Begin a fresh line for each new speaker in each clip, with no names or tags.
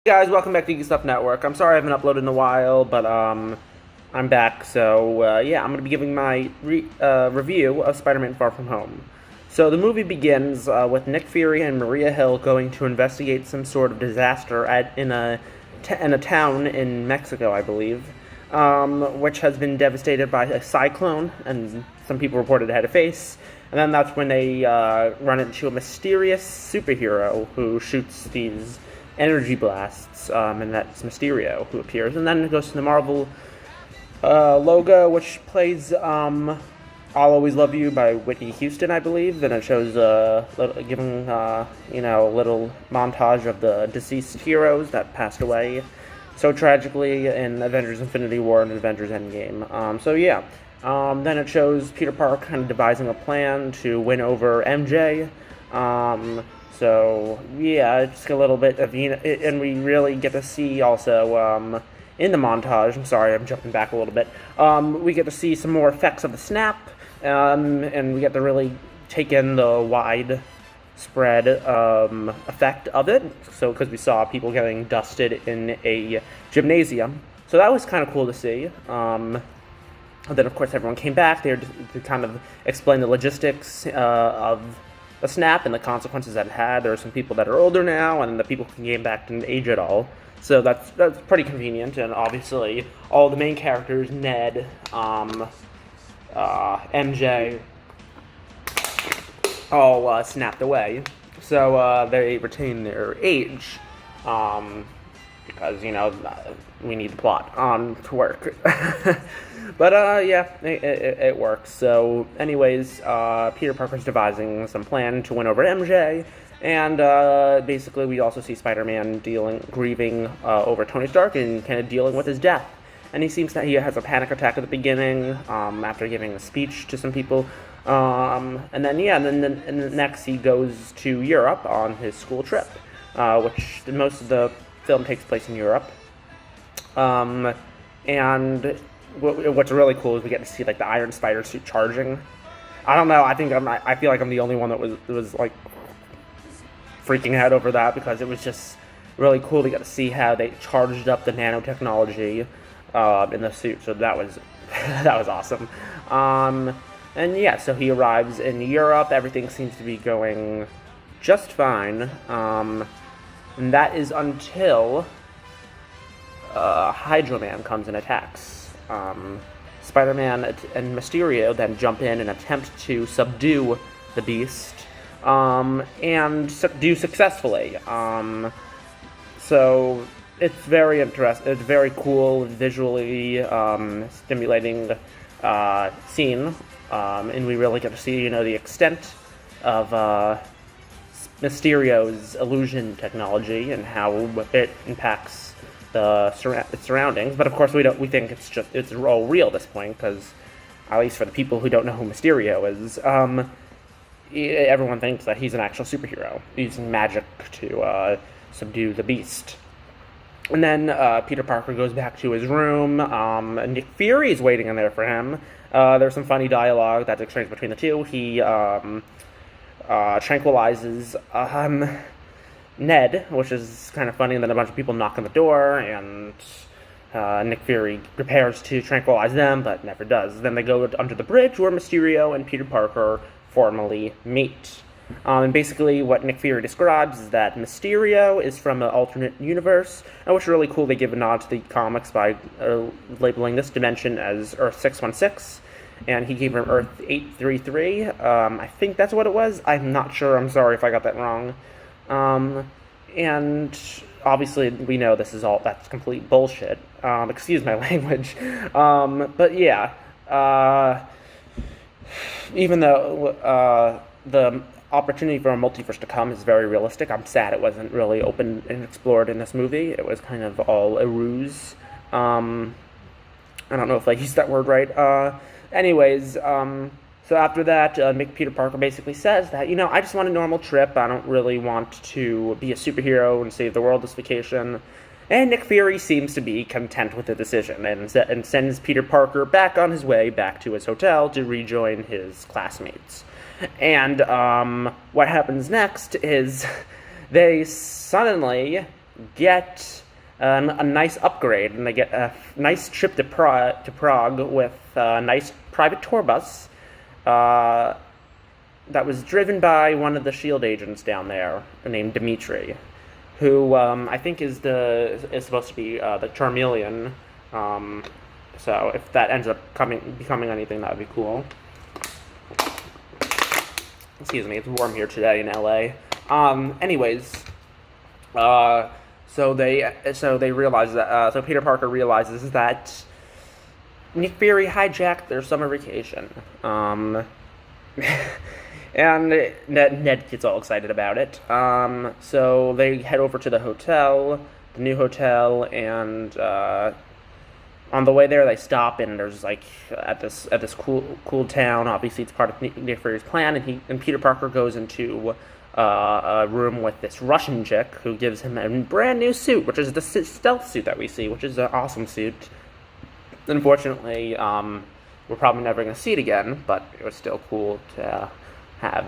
Guys, welcome back to Geek Stuff Network. I'm sorry I haven't uploaded in a while, but I'm back. So yeah, I'm gonna be giving my review of Spider-Man: Far From Home. So the movie begins with Nick Fury and Maria Hill going to investigate some sort of disaster in a town in Mexico, I believe, which has been devastated by a cyclone, and some people reported it had a face. And then that's when they run into a mysterious superhero who shoots these energy blasts, and that's Mysterio who appears. And then it goes to the Marvel logo, which plays I'll Always Love You by Whitney Houston, I believe. Then it shows giving a little montage of the deceased heroes that passed away so tragically in Avengers Infinity War and Avengers Endgame. So yeah, then it shows Peter Parker kind of devising a plan to win over MJ. So yeah, just a little bit of, and we really get to see also in the montage. I'm sorry, I'm jumping back a little bit. We get to see some more effects of the snap, and we get to really take in the widespread effect of it. So because we saw people getting dusted in a gymnasium, so that was kind of cool to see. And then of course everyone came back there to kind of explain the logistics of the snap and the consequences that it had. There are some people that are older now, and the people who came back didn't age at all. So that's pretty convenient, and obviously all the main characters, Ned, MJ, all snapped away. So they retain their age, because, we need the plot to work. But yeah, it works. So anyways, Peter Parker's devising some plan to win over MJ, and basically we also see Spider-Man grieving over Tony Stark and kind of dealing with his death. And he seems that he has a panic attack at the beginning, after giving a speech to some people. And then next he goes to Europe on his school trip, which most of the film takes place in Europe. And what's really cool is we get to see like the Iron Spider suit charging. I don't know. I feel like I'm the only one that was like freaking out over that, because it was just really cool to get to see how they charged up the nanotechnology in the suit. So that was that was awesome. And yeah, so he arrives in Europe. Everything seems to be going just fine. And that is until Hydro Man comes and attacks. Spider-Man and Mysterio then jump in and attempt to subdue the Beast, and subdue successfully. So it's very interesting. It's very cool, visually stimulating scene, and we really get to see, the extent of Mysterio's illusion technology and how it impacts the surroundings. But of course we think it's all real at this point, because at least for the people who don't know who Mysterio is, everyone thinks that he's an actual superhero using magic to subdue the Beast. And then Peter Parker goes back to his room, and Nick Fury is waiting in there for him. There's some funny dialogue that's exchanged between the two. He tranquilizes Ned, which is kind of funny, and then a bunch of people knock on the door, and Nick Fury prepares to tranquilize them, but never does. Then they go under the bridge where Mysterio and Peter Parker formally meet. And basically what Nick Fury describes is that Mysterio is from an alternate universe, which is really cool. They give a nod to the comics by labeling this dimension as Earth 616, and he gave him Earth 833. I think that's what it was. I'm not sure. I'm sorry if I got that wrong. And obviously we know that's complete bullshit. Excuse my language. But yeah, even though the opportunity for a multiverse to come is very realistic, I'm sad it wasn't really open and explored in this movie. It was kind of all a ruse. I don't know if I used that word right. Anyways, so after that, Peter Parker basically says that, I just want a normal trip. I don't really want to be a superhero and save the world this vacation. And Nick Fury seems to be content with the decision and sends Peter Parker back on his way back to his hotel to rejoin his classmates. And what happens next is they suddenly get a nice upgrade, and they get a nice trip to Prague with a nice private tour bus that was driven by one of the SHIELD agents down there, named Dmitri, who I think is supposed to be the Charmeleon. So if that ends up becoming anything, that would be cool. Excuse me, it's warm here today in LA. Anyways, so they realize that so Peter Parker realizes that Nick Fury hijacked their summer vacation. And Ned gets all excited about it. So they head over to the new hotel, and on the way there they stop, and there's like at this cool town. Obviously, it's part of Nick Fury's plan, and Peter Parker goes into a room with this Russian chick who gives him a brand new suit, which is the stealth suit that we see, which is an awesome suit. Unfortunately, we're probably never going to see it again, but it was still cool to have.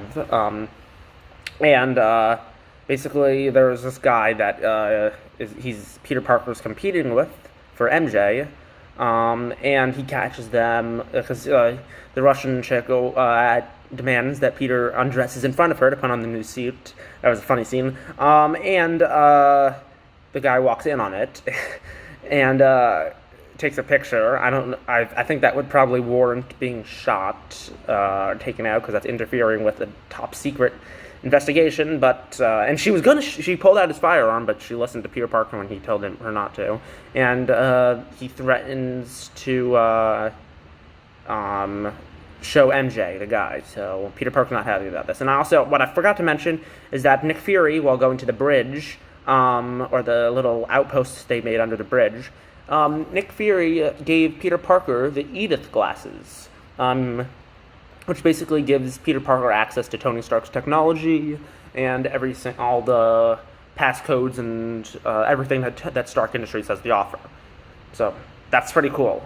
Basically, there's this guy that he's Peter Parker's competing with for MJ, and he catches them because the Russian chick demands that Peter undresses in front of her to put on the new suit. That was a funny scene. And the guy walks in on it and takes a picture. I think that would probably warrant being shot, taken out, because that's interfering with the top secret investigation. But and she pulled out his firearm, but she listened to Peter Parker when he told her not to, and he threatens to show MJ the guy. So Peter Parker's not happy about this. And also, what I forgot to mention is that Nick Fury, while going to the bridge, or the little outposts they made under the bridge, Nick Fury gave Peter Parker the Edith glasses, which basically gives Peter Parker access to Tony Stark's technology and all the passcodes and everything that Stark Industries has to offer. So that's pretty cool.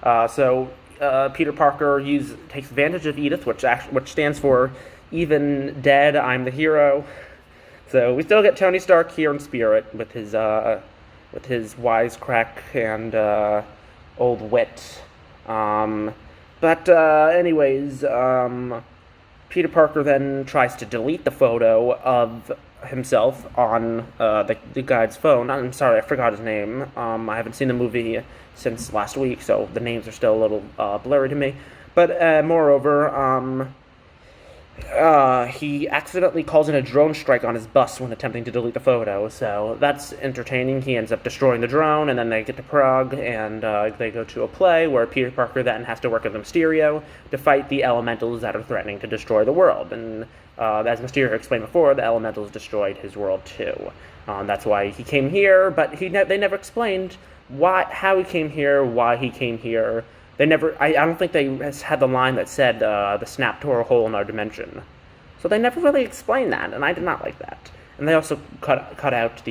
So Peter Parker takes advantage of Edith, which stands for "Even Dead, I'm the Hero." So we still get Tony Stark here in spirit with his wisecrack and old wit. Anyways, Peter Parker then tries to delete the photo of himself on the guy's phone. I'm sorry, I forgot his name. I haven't seen the movie since last week, so the names are still a little blurry to me. But moreover, he accidentally calls in a drone strike on his bus when attempting to delete the photo, so that's entertaining. He ends up destroying the drone, and then they get to Prague, and they go to a play where Peter Parker then has to work with Mysterio to fight the elementals that are threatening to destroy the world. And as Mysterio explained before, the elementals destroyed his world too. That's why he came here, but they never explained how he came here, why he came here. I don't think they had the line that said, the snap tore a hole in our dimension. So they never really explained that, and I did not like that. And they also cut out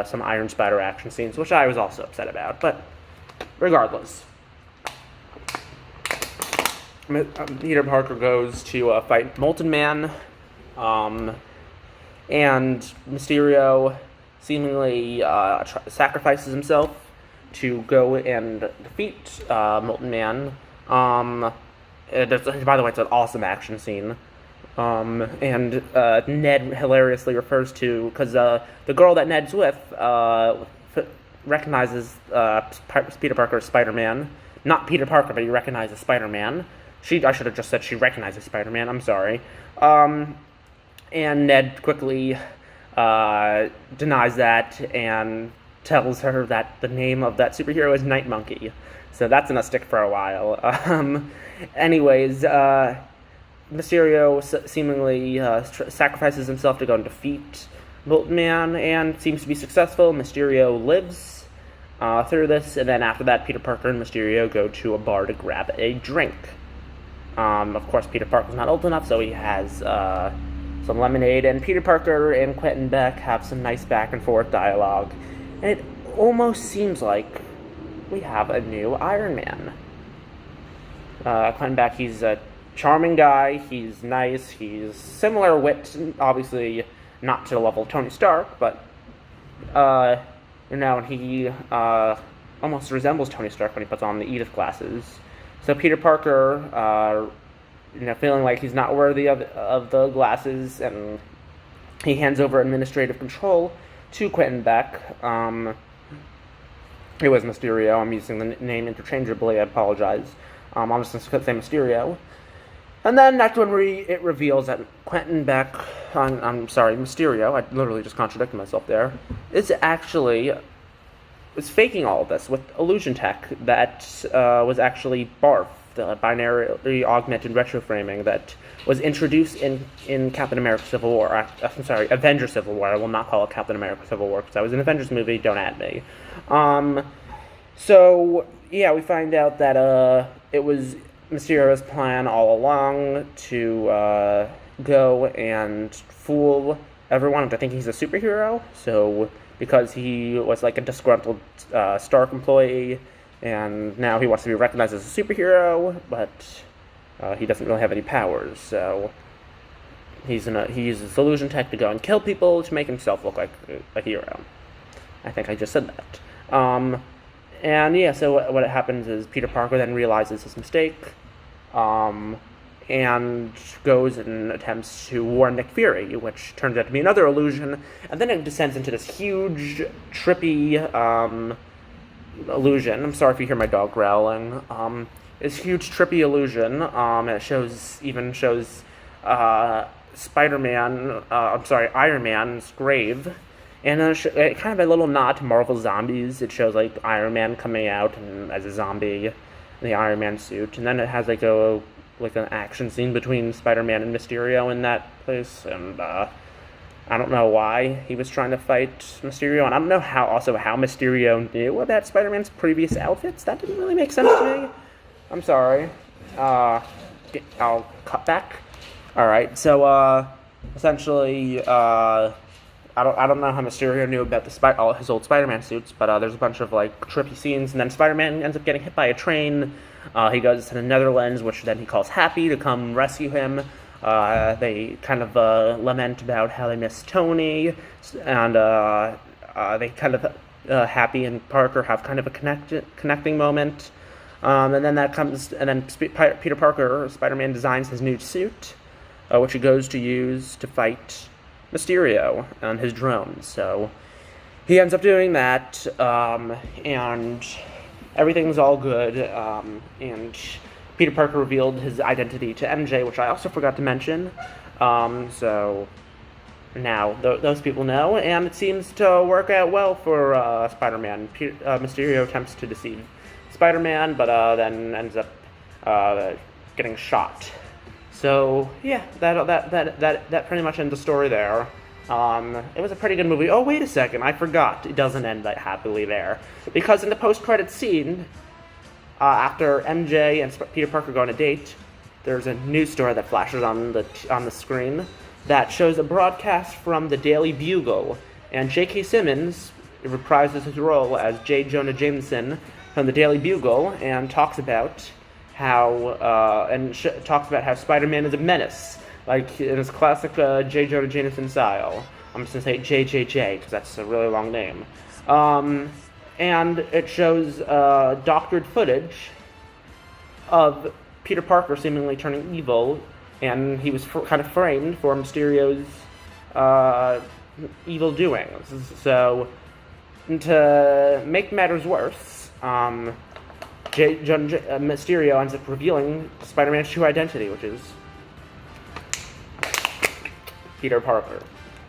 some Iron Spider action scenes, which I was also upset about. But regardless, Peter Parker goes to fight Molten Man, and Mysterio seemingly sacrifices himself to go and defeat Molten Man. By the way, it's an awesome action scene. And Ned hilariously refers to, because the girl that Ned's with recognizes Peter Parker as Spider-Man. Not Peter Parker, but he recognizes Spider-Man. I should have just said she recognizes Spider-Man, I'm sorry. And Ned quickly denies that and tells her that the name of that superhero is Night Monkey. So that's gonna stick for a while. Anyways, Mysterio seemingly sacrifices himself to go and defeat Molten Man, and seems to be successful. Mysterio lives through this, and then after that, Peter Parker and Mysterio go to a bar to grab a drink. Of course, Peter Parker's not old enough, so he has some lemonade, and Peter Parker and Quentin Beck have some nice back and forth dialogue. And it almost seems like we have a new Iron Man. Quentin Beck, he's a charming guy, he's nice, he's similar wit, obviously not to the level of Tony Stark, but uh, and he almost resembles Tony Stark when he puts on the Edith glasses. So Peter Parker, feeling like he's not worthy of the glasses, and he hands over administrative control to Quentin Beck. It was Mysterio. I'm using the name interchangeably. I apologize. I'm just going to say Mysterio. And then that's when it reveals that Quentin Beck, I'm sorry, Mysterio, I literally just contradicted myself there, is faking all of this with illusion tech that was actually BARF, the binary augmented retroframing that was introduced in Captain America Civil War. I'm sorry, Avengers Civil War. I will not call it Captain America Civil War because that was an Avengers movie. Don't at me. So, yeah, we find out that it was Mysterio's plan all along to go and fool everyone into thinking he's a superhero. So, because he was like a disgruntled Stark employee, and now he wants to be recognized as a superhero, but he doesn't really have any powers. So, he uses illusion tech to go and kill people to make himself look like a hero. I think I just said that. And yeah, so what happens is Peter Parker then realizes his mistake, and goes and attempts to warn Nick Fury, which turns out to be another illusion, and then it descends into this huge, trippy illusion. I'm sorry if you hear my dog growling. This huge, trippy illusion, and it shows Spider-Man, Iron Man's grave. And it kind of a little nod to Marvel Zombies. It shows like Iron Man coming out as a zombie in the Iron Man suit, and then it has an action scene between Spider-Man and Mysterio in that place. And I don't know why he was trying to fight Mysterio, and I don't know how Mysterio knew about Spider-Man's previous outfits. That didn't really make sense to me. I'm sorry. I'll cut back. All right. So essentially. I don't know how Mysterio knew about his old Spider-Man suits, but there's a bunch of like trippy scenes, and then Spider-Man ends up getting hit by a train. He goes to the Netherlands, which then he calls Happy to come rescue him. They kind of lament about how they miss Tony, and they kind of Happy and Parker have kind of a connecting moment. And then Peter Parker, Spider-Man, designs his new suit, which he goes to use to fight Mysterio on his drone. So he ends up doing that, and everything's all good, and Peter Parker revealed his identity to MJ, which I also forgot to mention. So now those people know, and it seems to work out well for Spider-Man. Mysterio attempts to deceive Spider-Man, but then ends up getting shot. So yeah, that pretty much ends the story there. It was a pretty good movie. Oh, wait a second, I forgot. It doesn't end that happily there, because in the post-credits scene, after MJ and Peter Parker go on a date, there's a news story that flashes on the screen that shows a broadcast from the Daily Bugle, and J.K. Simmons reprises his role as J. Jonah Jameson from the Daily Bugle and talks about how Spider-Man is a menace, like in his classic J. Jonah Jameson style. I'm just gonna say JJJ because that's a really long name. And it shows doctored footage of Peter Parker seemingly turning evil, and he was kind of framed for Mysterio's evil doings. So, to make matters worse, Mysterio ends up revealing Spider-Man's true identity, which is Peter Parker.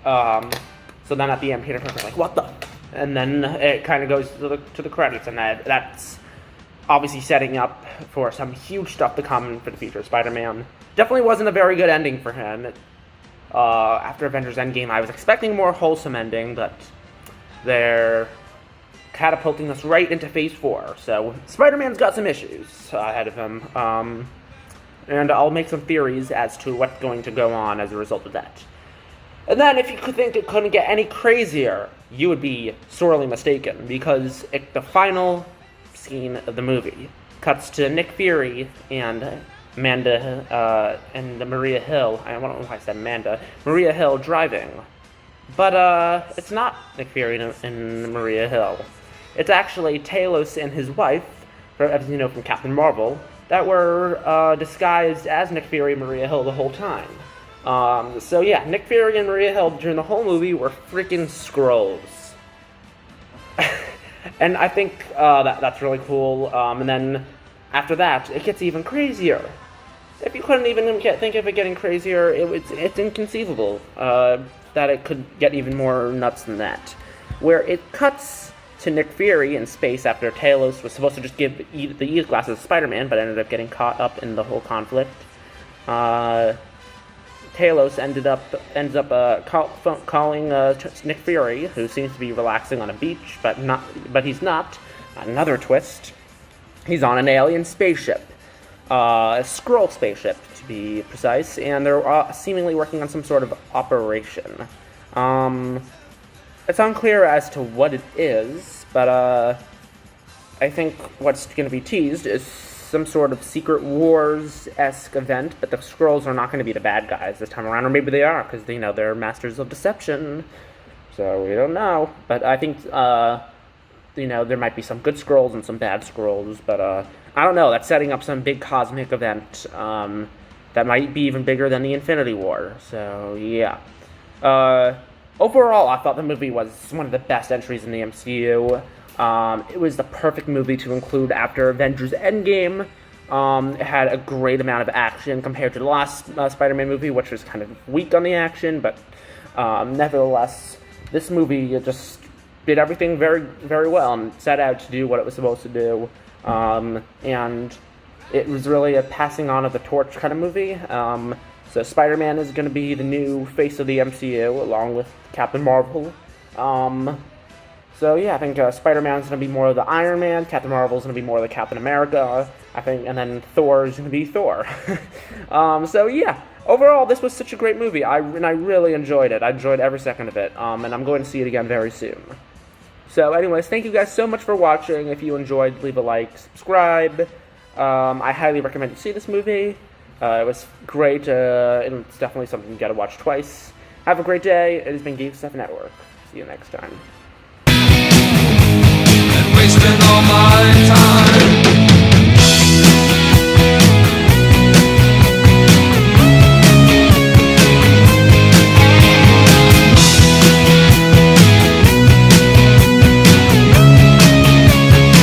So then at the end, Peter Parker's like, "What the?" And then it kind of goes to the credits, and that's obviously setting up for some huge stuff to come for the future of Spider-Man. Definitely wasn't a very good ending for him. After Avengers Endgame, I was expecting a more wholesome ending, but they're catapulting us right into Phase 4. So Spider-Man's got some issues ahead of him, and I'll make some theories as to what's going to go on as a result of that. And then, if you could think it couldn't get any crazier, you would be sorely mistaken, because the final scene of the movie cuts to Nick Fury and Amanda and Maria Hill. I don't know why I said Amanda. Maria Hill driving But it's not Nick Fury and Maria Hill. It's actually Talos and his wife, as you know from Captain Marvel, that were disguised as Nick Fury and Maria Hill the whole time. So yeah, Nick Fury and Maria Hill during the whole movie were freaking Skrulls. And I think that's really cool. And then after that, it gets even crazier. If you couldn't even think of it getting crazier, it's inconceivable that it could get even more nuts than that. Where it cuts to Nick Fury in space after Talos was supposed to just give the E glasses to Spider-Man, but ended up getting caught up in the whole conflict. Talos ends up calling Nick Fury, who seems to be relaxing on a beach, but he's not. Another twist: he's on an alien spaceship, a Skrull spaceship to be precise, and they're seemingly working on some sort of operation. It's unclear as to what it is, but I think what's going to be teased is some sort of Secret Wars-esque event, but the Skrulls are not going to be the bad guys this time around, or maybe they are, because, they're masters of deception, so we don't know. But I think, there might be some good Skrulls and some bad Skrulls, but, I don't know, that's setting up some big cosmic event, that might be even bigger than the Infinity War, so, yeah. Overall, I thought the movie was one of the best entries in the MCU. It was the perfect movie to include after Avengers Endgame. It had a great amount of action compared to the last Spider-Man movie, which was kind of weak on the action, but nevertheless, this movie just did everything very, very well and set out to do what it was supposed to do. And it was really a passing on of the torch kind of movie. So Spider-Man is going to be the new face of the MCU, along with Captain Marvel. So yeah, I think Spider-Man's going to be more of the Iron Man, Captain Marvel's going to be more of the Captain America, I think, and then Thor's going to be Thor. So yeah, overall, this was such a great movie, and I really enjoyed it. I enjoyed every second of it, and I'm going to see it again very soon. So anyways, thank you guys so much for watching. If you enjoyed, leave a like, subscribe. I highly recommend you see this movie. It was great, and it's definitely something you gotta watch twice. Have a great day. It has been Geek Stuff Network. See you next time.
Wasting all my time.